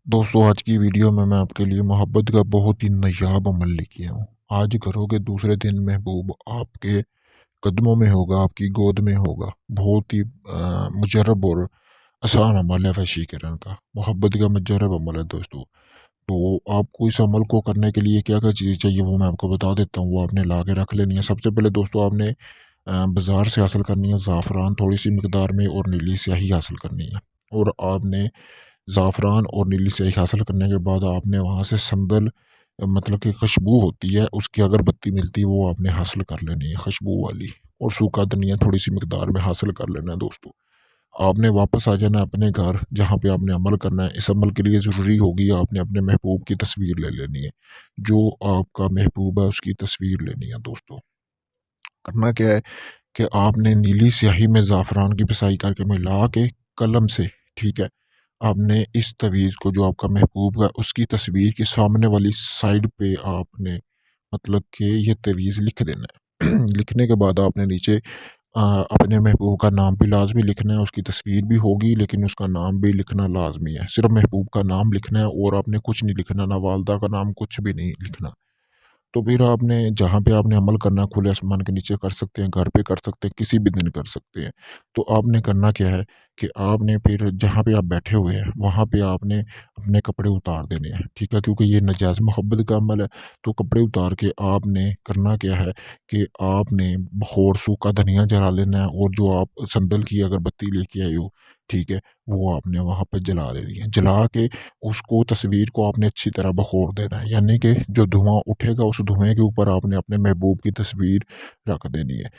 दोस्तों, आज की वीडियो में मैं आपके लिए मोहब्बत का बहुत ही नायाब अमल लेके आया हूँ। आज करोगे दूसरे दिन महबूब आपके कदमों में होगा, आपकी गोद में होगा। बहुत ही मुजर्रब और आसान अमल है वशीकरण का। मोहब्बत का मुजर्रब अमल है दोस्तों। तो आपको इस अमल को करने के लिए क्या-क्या चीज़ें चाहिए वो मैं आपको बता देता हूँ, वो आपने ला के रख लेनी है। सबसे पहले दोस्तों आपने बाज़ार से हासिल करनी है ज़ाफ़रान थोड़ी-सी मिक़दार में और नीली स्याही हासिल करनी है। और आपने ज़ाफ़रान और नीली स्याही हासिल करने के बाद आपने वहाँ से संदल मतलब कि खुशबू होती है, उसकी अगरबत्ती मिलती है, वो आपने हासिल कर लेनी है खुशबू वाली। और सूखा धनिया थोड़ी-सी मिक़दार में हासिल कर लेना है दोस्तों। आपने वापस आ जाना है अपने घर जहाँ पे आपने अमल करना है। इस अमल के लिए ज़रूरी होगी आपने अपने महबूब की तस्वीर ले लेनी है। जो आपका महबूब है उसकी तस्वीर लेनी है दोस्तों। करना क्या है कि आपने नीली स्याही में ज़ाफ़रान की पिसाई करके मिला के कलम से, ठीक है, आपने इस तवीज़ को जो आपका महबूब है उसकी तस्वीर के सामने वाली साइड पे आपने मतलब कि ये तवीज़ लिख देना है। लिखने के बाद आपने नीचे अपने महबूब का नाम भी लाज़मी लिखना है, उसकी तस्वीर भी होगी लेकिन उसका नाम भी लिखना लाज़मी है। सिर्फ़ महबूब का नाम लिखना है और आपने कुछ नहीं लिखना, ना वालदा का नाम, कुछ भी नहीं लिखना। तो फिर आपने जहाँ पे आपने अमल करना है खुले आसमान के नीचे कर सकते हैं, घर पे कर सकते हैं, किसी भी दिन कर सकते हैं। तो आपने करना क्या है कि आपने फिर जहाँ पे आप बैठे हुए हैं, वहाँ पे आपने अपने कपड़े उतार देने हैं, ठीक है? क्योंकि ये नजायज़ मोहब्बत का अमल है, तो कपड़े उतार के आपने करना क्या है कि आपने बखोर सूखा धनिया जला लेना है और जो आप संदल की अगरबत्ती लेके आए हो, ठीक है? वो आपने वहाँ पे जला लेनी है। जला के उसको तस्वीर को आपने अच्छी तरह बखोर देना है, यानी कि जो धुआँ उठेगा उस धुएँ के ऊपर आपने अपने महबूब की तस्वीर रख देनी है।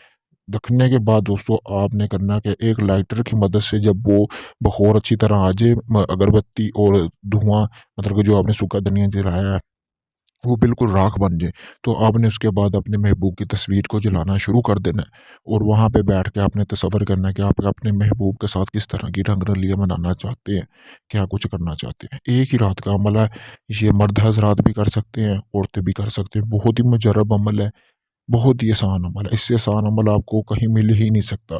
रखने के बाद दोस्तों आपने करना क्या, एक लाइटर की मदद से जब वो बखोर अच्छी तरह आ जाए अगरबत्ती और धुआं मतलब कि जो आपने सूखा धनिया जलाया है वो बिल्कुल राख बन जाए, तो आपने उसके बाद अपने महबूब की तस्वीर को जलाना शुरू कर देना है। और वहाँ पे बैठ के आपने तसव्वुर करना है कि आप अपने महबूब के साथ किस तरह की रंगरलियाँ मनाना चाहते हैं, क्या कुछ करना चाहते हैं। एक ही रात का अमल है, ये मर्द हज़रात भी कर सकते हैं, औरतें भी कर सकते हैं। बहुत ही मुजर्रब अमल है, बहुत ही आसान अमल है। इससे आसान अमल आपको कहीं मिल ही नहीं सकता।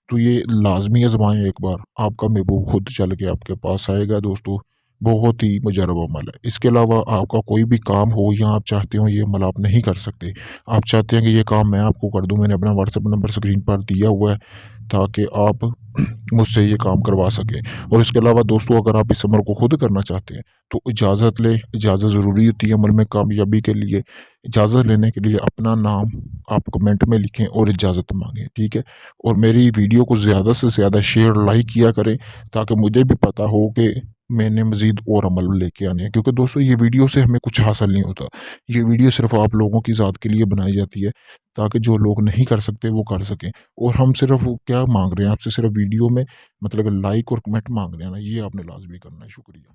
तो ये लाज़मी आज़माएँ एक बार, आपका महबूब खुद चल के आपके पास आएगा दोस्तों। बहुत ही मुजर्रब अमल है। इसके अलावा आपका कोई भी काम हो या आप चाहते हो ये अमल आप नहीं कर सकते। आप चाहते हैं कि ये काम मैं आपको कर दूँ, मैंने अपना व्हाट्सएप नंबर स्क्रीन पर दिया हुआ है ताकि आप मुझसे ये काम करवा सकें। और इसके अलावा दोस्तों अगर आप इस अमल को खुद करना चाहते हैं तो इजाज़त लें, इजाज़त ज़रूरी होती है अमल में कामयाबी के लिए। इजाज़त लेने के लिए अपना नाम आप कमेंट में लिखें और इजाज़त माँगें, ठीक है? और मेरी वीडियो को ज़्यादा से ज़्यादा शेयर, लाइक किया करें ताकि मुझे भी पता हो कि मैंने मज़ीद और अमल लेके आने हैं। क्योंकि दोस्तों ये वीडियो से हमें कुछ हासिल नहीं होता। ये वीडियो सिर्फ़ आप लोगों की ज़ात के लिए बनाई जाती है ताकि जो लोग नहीं कर सकते वो कर सकें। और हम सिर्फ़ क्या माँग रहे हैं आपसे, सिर्फ़ वीडियो में मतलब लाइक और कमेंट माँग रहे हैं ना, ये आपने लाज़मी करना है। शुक्रिया।